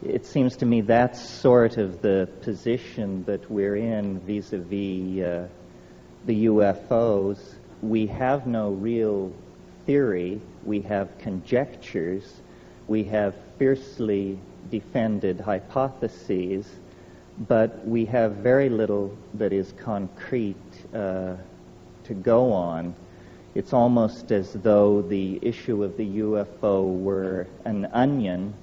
It seems to me that's sort of the position that we're in vis-a-vis the UFOs. We have no real theory. We have conjectures. We have fiercely defended hypotheses, but we have very little that is concrete to go on. It's almost as though the issue of the UFO were an onion,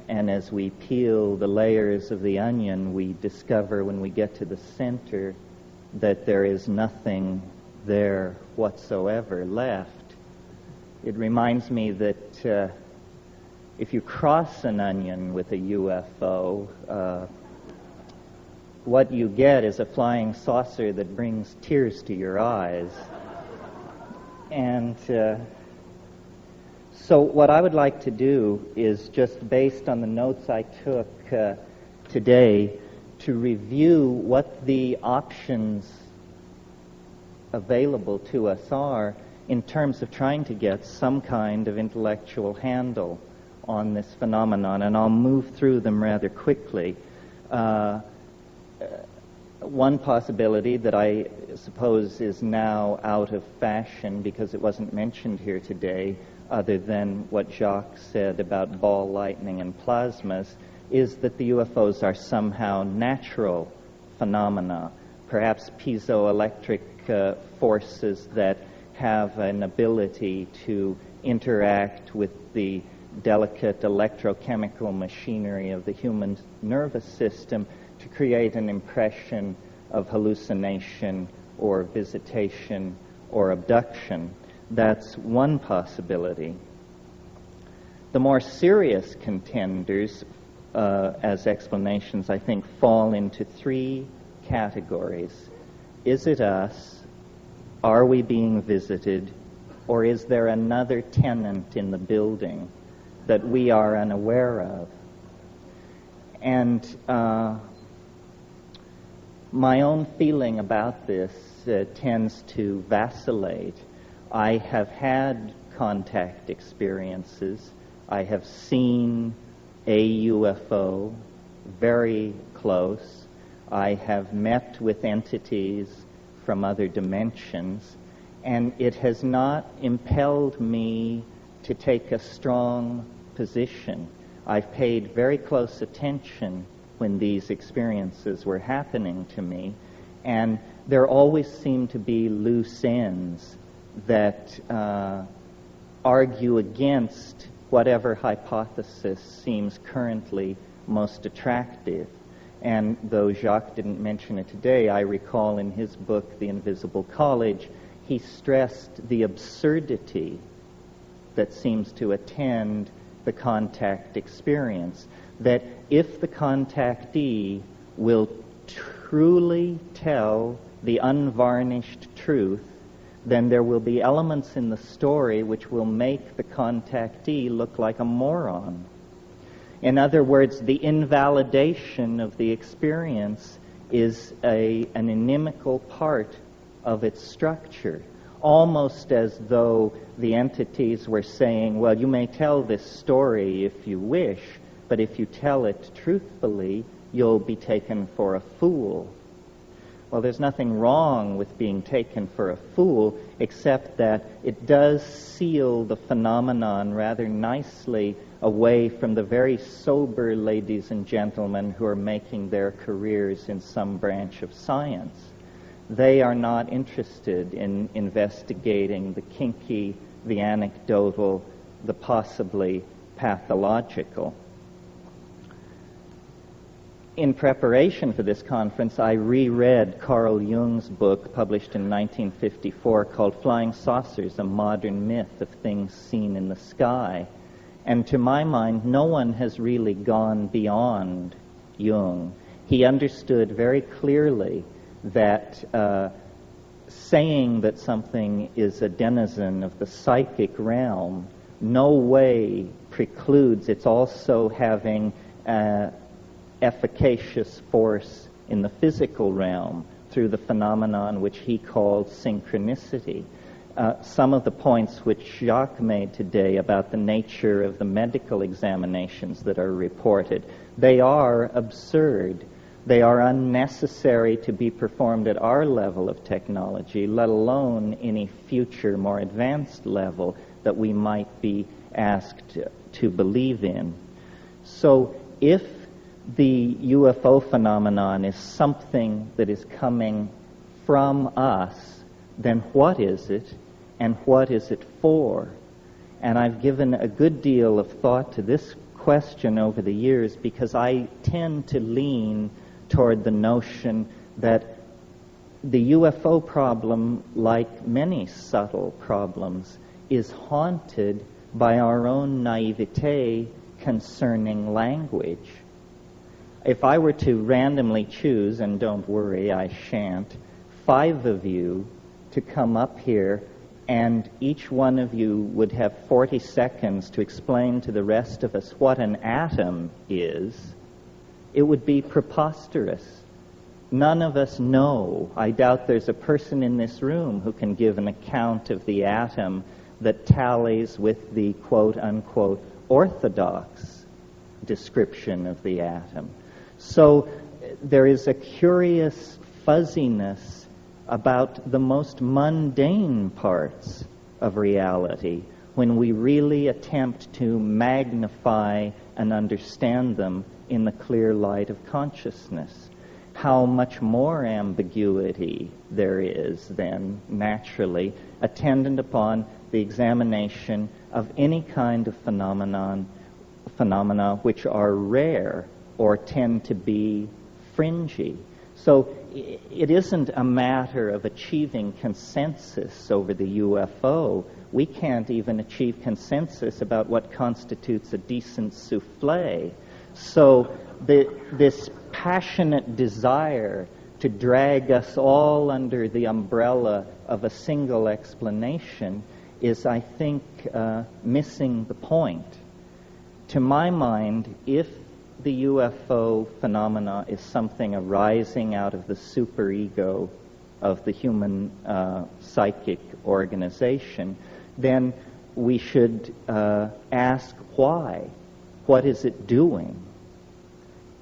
and as we peel the layers of the onion, we discover when we get to the center that there is nothing there whatsoever left. It reminds me that if you cross an onion with a UFO, what you get is a flying saucer that brings tears to your eyes. And so what I would like to do is, just based on the notes I took today, to review what the options available to us are in terms of trying to get some kind of intellectual handle on this phenomenon, and I'll move through them rather quickly. One possibility that I suppose is now out of fashion because it wasn't mentioned here today, other than what Jacques said about ball lightning and plasmas, is that the UFOs are somehow natural phenomena, perhaps piezoelectric forces that have an ability to interact with the delicate electrochemical machinery of the human nervous system to create an impression of hallucination or visitation or abduction. That's one possibility. The more serious contenders as explanations, I think, fall into three categories. Is it us? Are we being visited? Or is there another tenant in the building that we are unaware of? And my own feeling about this tends to vacillate. I have had contact experiences. I have seen a UFO very close. I have met with entities from other dimensions, and it has not impelled me to take a strong position. I've paid very close attention when these experiences were happening to me, and there always seem to be loose ends that argue against whatever hypothesis seems currently most attractive. And though Jacques didn't mention it today, I recall in his book, The Invisible College, he stressed the absurdity that seems to attend the contact experience, that if the contactee will truly tell the unvarnished truth, then there will be elements in the story which will make the contactee look like a moron. In other words, the invalidation of the experience is an inimical part of its structure, almost as though the entities were saying, well, you may tell this story if you wish, but if you tell it truthfully, you'll be taken for a fool. Well, there's nothing wrong with being taken for a fool, except that it does seal the phenomenon rather nicely away from the very sober ladies and gentlemen who are making their careers in some branch of science. They are not interested in investigating the kinky, the anecdotal, the possibly pathological. In preparation for this conference, I reread Carl Jung's book, published in 1954, called Flying Saucers, A Modern Myth of Things Seen in the Sky. And to my mind, no one has really gone beyond Jung. He understood very clearly that saying that something is a denizen of the psychic realm no way precludes its also having efficacious force in the physical realm through the phenomenon which he called synchronicity. some of the points which Jacques made today about the nature of the medical examinations that are reported. They are absurd. They are unnecessary to be performed at our level of technology, let alone any future, more advanced level that we might be asked to believe in. So if the UFO phenomenon is something that is coming from us, then what is it, and what is it for? And I've given a good deal of thought to this question over the years because I tend to lean toward the notion that the UFO problem, like many subtle problems, is haunted by our own naivete concerning language. If I were to randomly choose, and don't worry, I shan't, 5 of you to come up here, and each one of you would have 40 seconds to explain to the rest of us what an atom is, it would be preposterous. None of us know. I doubt there's a person in this room who can give an account of the atom that tallies with the quote-unquote orthodox description of the atom. So there is a curious fuzziness about the most mundane parts of reality when we really attempt to magnify and understand them in the clear light of consciousness. How much more ambiguity there is then, naturally, attendant upon the examination of any kind of phenomena which are rare or tend to be fringy. So it isn't a matter of achieving consensus over the UFO. We can't even achieve consensus about what constitutes a decent souffle. So this passionate desire to drag us all under the umbrella of a single explanation is, I think, missing the point. To my mind, if the UFO phenomena is something arising out of the superego of the human psychic organization, then we should ask why. What is it doing?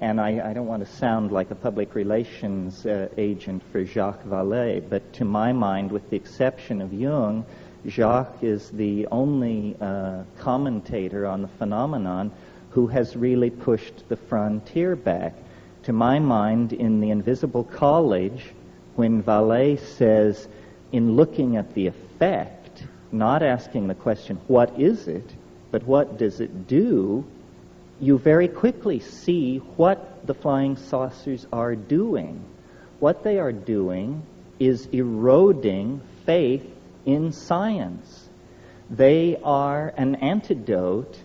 And I don't want to sound like a public relations agent for Jacques Vallée, but to my mind, with the exception of Jung, Jacques is the only commentator on the phenomenon who has really pushed the frontier back. To my mind, in The Invisible College, when Vallée says, in looking at the effect, not asking the question, what is it, but what does it do, you very quickly see what the flying saucers are doing. What they are doing is eroding faith in science. They are an antidote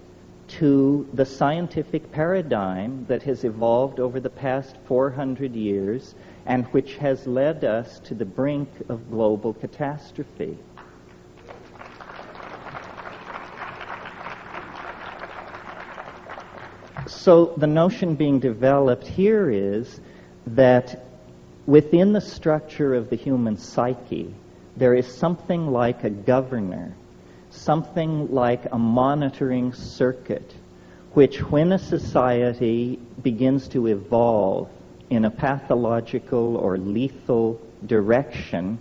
to the scientific paradigm that has evolved over the past 400 years and which has led us to the brink of global catastrophe. So the notion being developed here is that within the structure of the human psyche, there is something like a governor, something like a monitoring circuit, which when a society begins to evolve in a pathological or lethal direction,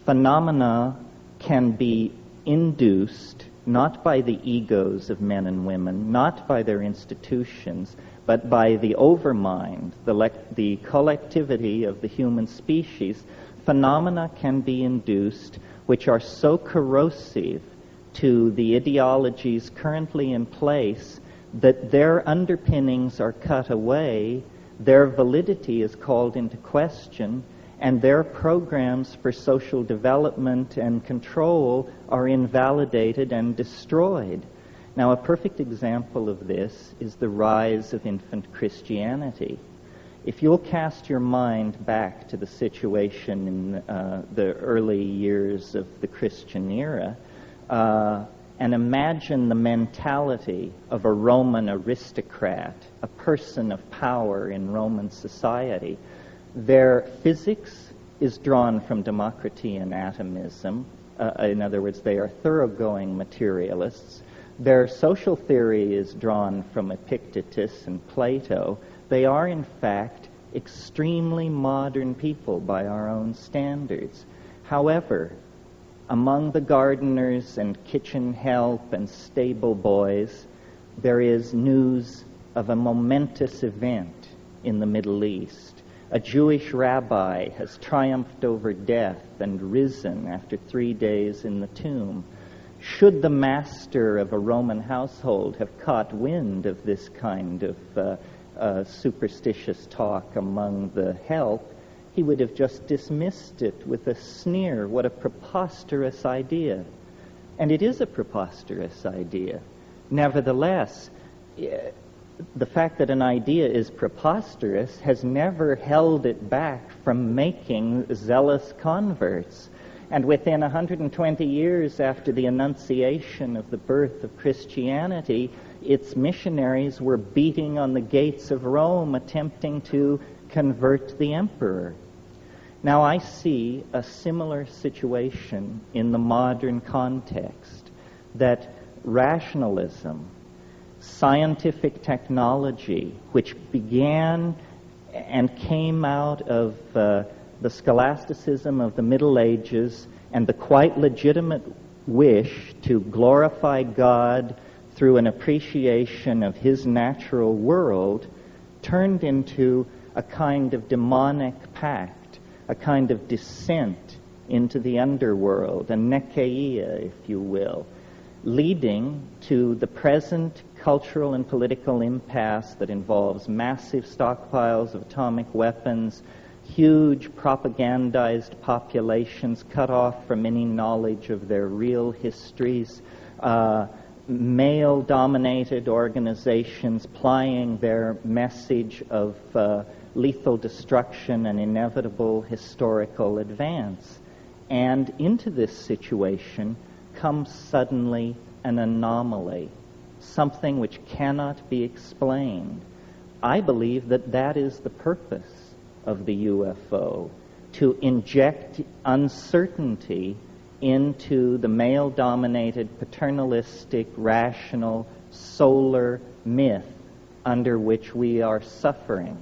phenomena can be induced not by the egos of men and women, not by their institutions, but by the overmind, the collectivity of the human species. Phenomena can be induced which are so corrosive to the ideologies currently in place that their underpinnings are cut away, their validity is called into question, and their programs for social development and control are invalidated and destroyed. Now, a perfect example of this is the rise of infant Christianity. If you'll cast your mind back to the situation in the early years of the Christian era, and imagine the mentality of a Roman aristocrat, a person of power in Roman society. Their physics is drawn from democracy and atomism. In other words, they are thoroughgoing materialists. Their social theory is drawn from Epictetus and Plato. They are, in fact, extremely modern people by our own standards. However, among the gardeners and kitchen help and stable boys, there is news of a momentous event in the Middle East. A Jewish rabbi has triumphed over death and risen after 3 days in the tomb. Should the master of a Roman household have caught wind of this kind of superstitious talk among the help, he would have just dismissed it with a sneer. What a preposterous idea. And it is a preposterous idea. Nevertheless, the fact that an idea is preposterous has never held it back from making zealous converts. And within 120 years after the Annunciation of the birth of Christianity, its missionaries were beating on the gates of Rome, attempting to convert the emperor. Now I see a similar situation in the modern context, that rationalism, scientific technology, which began and came out of the scholasticism of the Middle Ages and the quite legitimate wish to glorify God through an appreciation of His natural world, turned into a kind of demonic pact, a kind of descent into the underworld, a nekeia, if you will, leading to the present cultural and political impasse that involves massive stockpiles of atomic weapons, huge propagandized populations cut off from any knowledge of their real histories, male-dominated organizations plying their message of lethal destruction and inevitable historical advance. And into this situation comes suddenly an anomaly, something which cannot be explained. I believe that that is the purpose of the UFO, to inject uncertainty into the male-dominated, paternalistic, rational, solar myth under which we are suffering.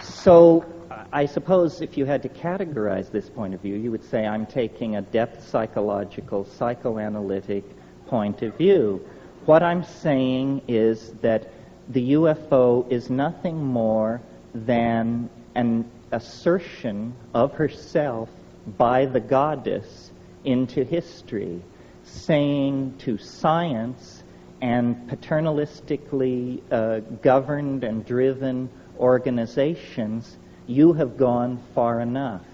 So, I suppose if you had to categorize this point of view, you would say I'm taking a depth psychological, psychoanalytic point of view. What I'm saying is that the UFO is nothing more than an assertion of herself by the goddess into history, saying to science and paternalistically governed and driven organizations, you have gone far enough.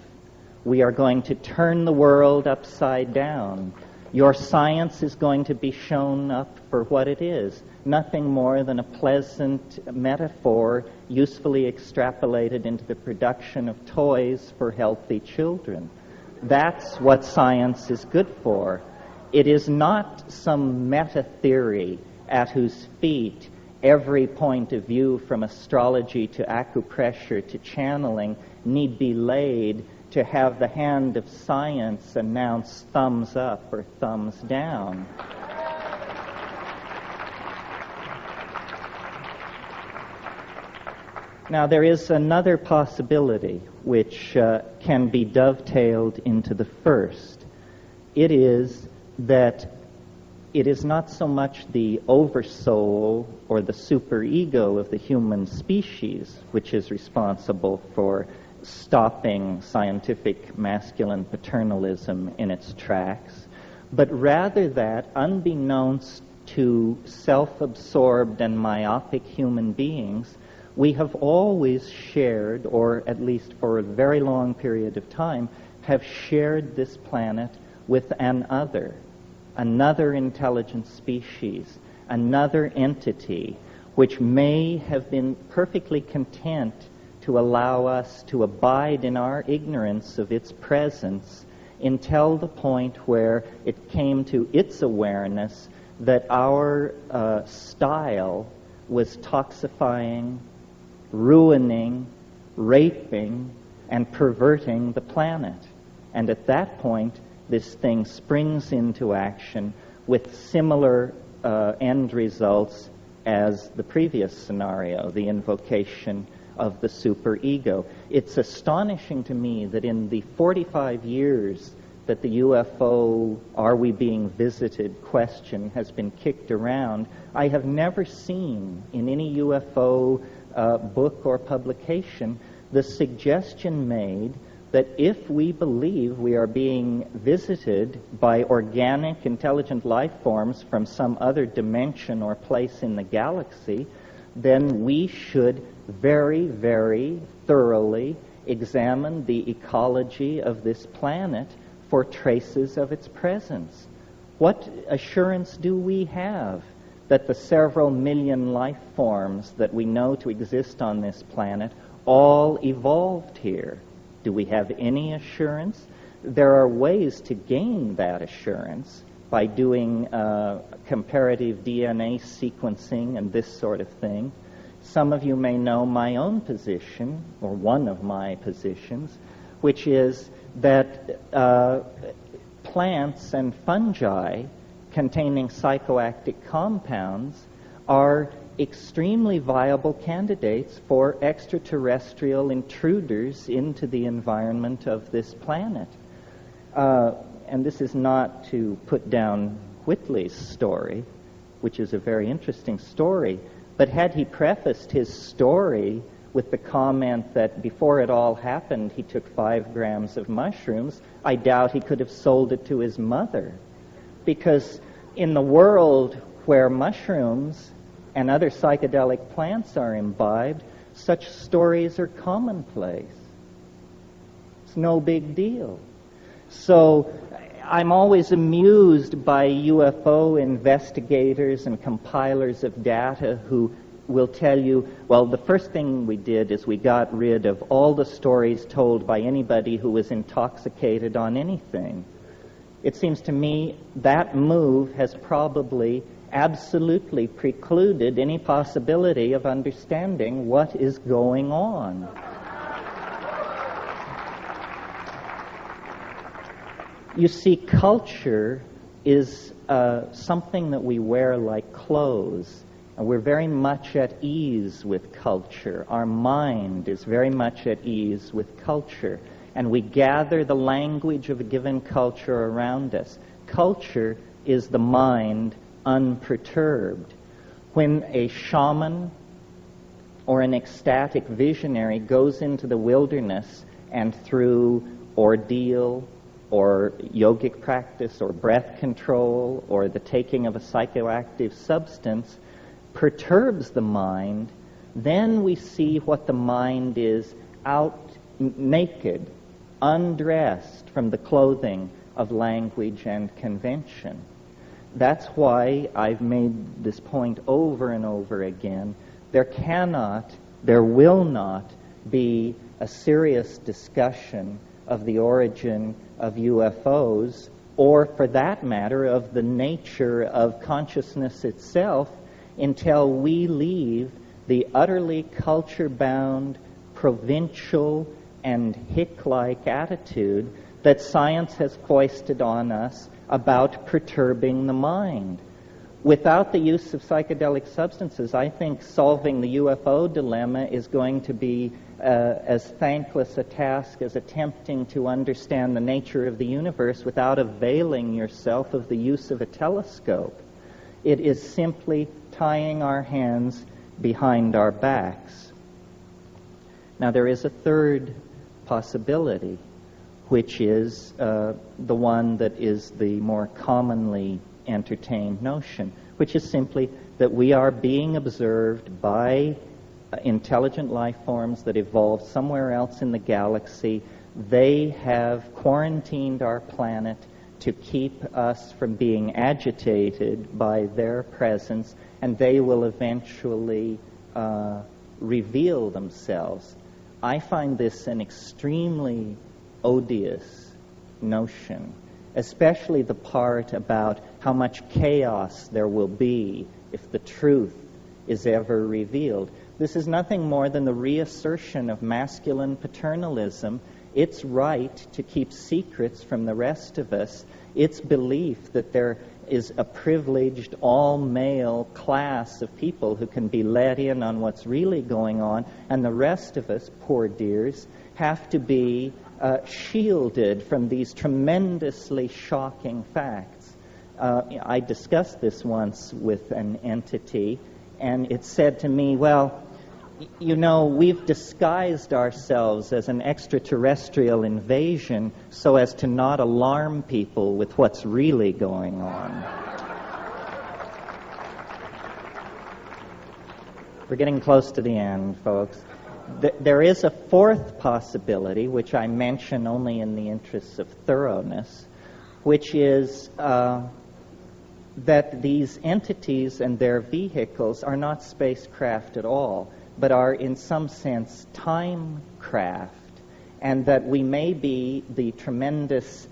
We are going to turn the world upside down. Your science is going to be shown up for what it is, nothing more than a pleasant metaphor usefully extrapolated into the production of toys for healthy children. That's what science is good for. It is not some meta-theory at whose feet every point of view from astrology to acupressure to channeling need be laid to have the hand of science announce thumbs up or thumbs down. Now, there is another possibility which can be dovetailed into the first. It is that it is not so much the oversoul or the superego of the human species which is responsible for stopping scientific masculine paternalism in its tracks, but rather that, unbeknownst to self-absorbed and myopic human beings, we have always shared, or at least for a very long period of time, have shared this planet with another intelligent species, another entity, which may have been perfectly content to allow us to abide in our ignorance of its presence until the point where it came to its awareness that our style was toxifying, ruining, raping, and perverting the planet. And at that point, this thing springs into action with similar end results as the previous scenario, the invocation of the superego. It's astonishing to me that in the 45 years that the UFO, are we being visited question has been kicked around, I have never seen in any UFO book or publication the suggestion made that if we believe we are being visited by organic, intelligent life forms from some other dimension or place in the galaxy, then we should very, very thoroughly examine the ecology of this planet for traces of its presence. What assurance do we have that the several million life forms that we know to exist on this planet all evolved here? Do we have any assurance? There are ways to gain that assurance by doing comparative DNA sequencing and this sort of thing. Some of you may know my own position, or one of my positions, which is that plants and fungi containing psychoactive compounds are extremely viable candidates for extraterrestrial intruders into the environment of this planet. And this is not to put down Whitley's story, which is a very interesting story, but had he prefaced his story with the comment that before it all happened he took 5 grams of mushrooms, I doubt he could have sold it to his mother. Because in the world where mushrooms and other psychedelic plants are imbibed, such stories are commonplace. It's no big deal. So I'm always amused by UFO investigators and compilers of data who will tell you, well, the first thing we did is we got rid of all the stories told by anybody who was intoxicated on anything. It seems to me that move has probably absolutely precluded any possibility of understanding what is going on. You see, culture is something that we wear like clothes. And we're very much at ease with culture. Our mind is very much at ease with culture. And we gather the language of a given culture around us. Culture is the mind unperturbed. When a shaman or an ecstatic visionary goes into the wilderness and through ordeal or yogic practice or breath control or the taking of a psychoactive substance perturbs the mind, then we see what the mind is out naked, undressed from the clothing of language and convention. That's why I've made this point over and over again. There will not be a serious discussion of the origin of UFOs, or for that matter, of the nature of consciousness itself, until we leave the utterly culture-bound, provincial, and hick-like attitude that science has foisted on us about perturbing the mind. Without the use of psychedelic substances, I think solving the UFO dilemma is going to be as thankless a task as attempting to understand the nature of the universe without availing yourself of the use of a telescope. It is simply tying our hands behind our backs. Now, there is a third possibility, which is the one that is the more commonly entertained notion, which is simply that we are being observed by intelligent life forms that evolved somewhere else in the galaxy. They have quarantined our planet to keep us from being agitated by their presence, and they will eventually reveal themselves. I find this an extremely odious notion, especially the part about how much chaos there will be if the truth is ever revealed. This is nothing more than the reassertion of masculine paternalism, its right to keep secrets from the rest of us, its belief that there is a privileged all-male class of people who can be let in on what's really going on, and the rest of us, poor dears, have to be shielded from these tremendously shocking facts. I discussed this once with an entity, and it said to me, well, you know, we've disguised ourselves as an extraterrestrial invasion so as to not alarm people with what's really going on. We're getting close to the end, folks. There is a fourth possibility, which I mention only in the interests of thoroughness, which is that these entities and their vehicles are not spacecraft at all, but are in some sense time craft, and that we may be the tremendous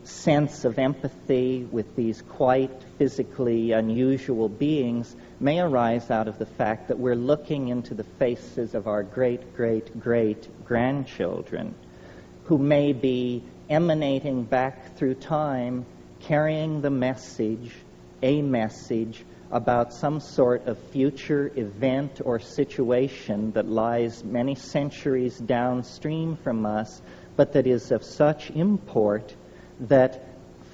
sense of empathy with these quite physically unusual beings may arise out of the fact that we're looking into the faces of our great-great-great-grandchildren, who may be emanating back through time, carrying the message, a message, about some sort of future event or situation that lies many centuries downstream from us, but that is of such import that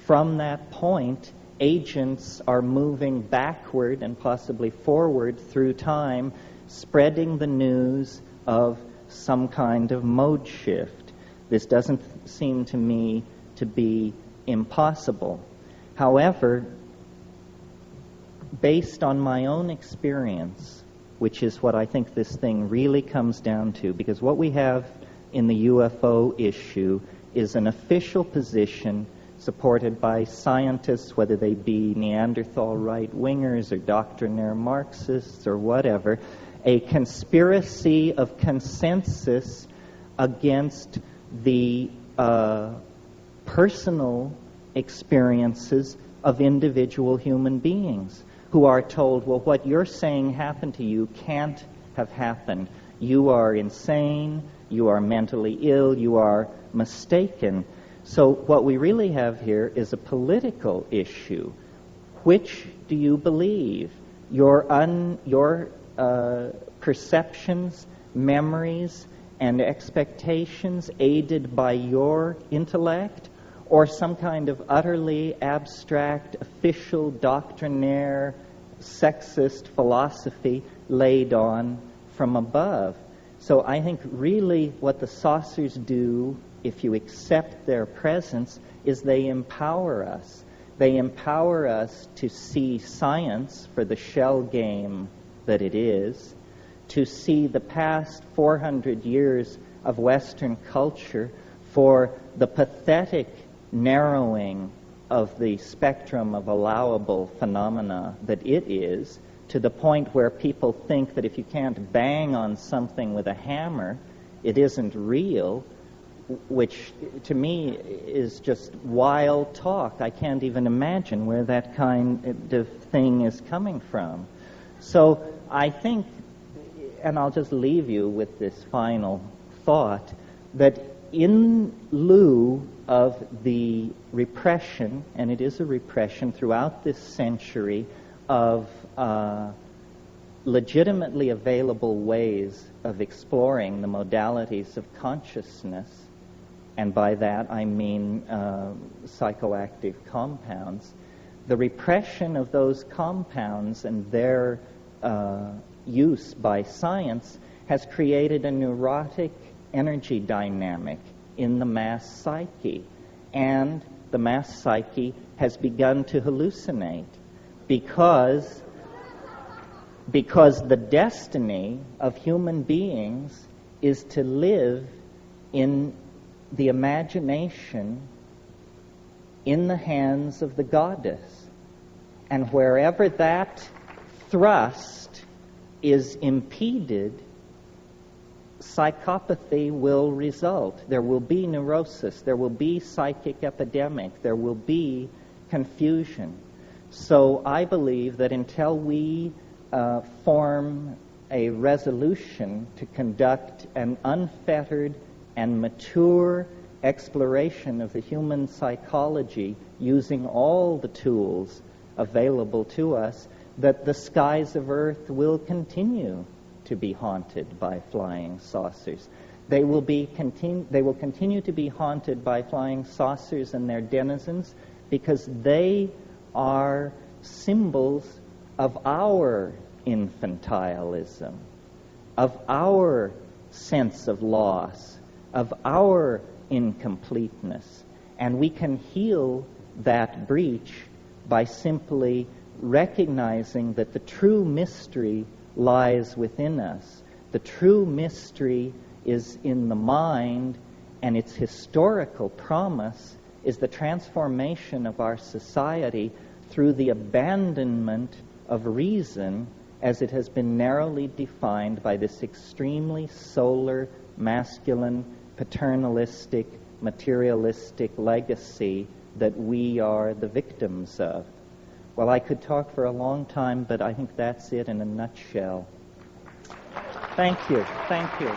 from that point, agents are moving backward and possibly forward through time, spreading the news of some kind of mode shift. This doesn't seem to me to be impossible. However, based on my own experience, which is what I think this thing really comes down to, because what we have in the UFO issue is an official position supported by scientists, whether they be Neanderthal right-wingers or doctrinaire Marxists or whatever, a conspiracy of consensus against the personal experiences of individual human beings, who are told, well, what you're saying happened to you can't have happened. You are insane, you are mentally ill, you are mistaken. So what we really have here is a political issue. Which do you believe? Your perceptions, memories, and expectations aided by your intellect, or some kind of utterly abstract, official, doctrinaire, sexist philosophy laid on from above. So I think really what the saucers do, if you accept their presence, is they empower us. They empower us to see science for the shell game that it is, to see the past 400 years of Western culture for the pathetic narrowing of the spectrum of allowable phenomena that it is, to the point where people think that if you can't bang on something with a hammer, it isn't real, which to me is just wild talk. I can't even imagine where that kind of thing is coming from. So I think, and I'll just leave you with this final thought, that in lieu of the repression, and it is a repression throughout this century, of legitimately available ways of exploring the modalities of consciousness, and by that I mean psychoactive compounds, the repression of those compounds and their use by science has created a neurotic energy dynamic in the mass psyche, and the mass psyche has begun to hallucinate because the destiny of human beings is to live in the imagination in the hands of the goddess. And wherever that thrust is impeded, psychopathy will result. There will be neurosis, there will be psychic epidemic, there will be confusion. So I believe that until we form a resolution to conduct an unfettered and mature exploration of the human psychology using all the tools available to us, that the skies of Earth will continue to be haunted by flying saucers. They will continue to be haunted by flying saucers and their denizens because they are symbols of our infantilism, of our sense of loss, of our incompleteness. And we can heal that breach by simply recognizing that the true mystery lies within us. The true mystery is in the mind, and its historical promise is the transformation of our society through the abandonment of reason as it has been narrowly defined by this extremely solar, masculine, paternalistic, materialistic legacy that we are the victims of. Well, I could talk for a long time, but I think that's it in a nutshell. Thank you. Thank you.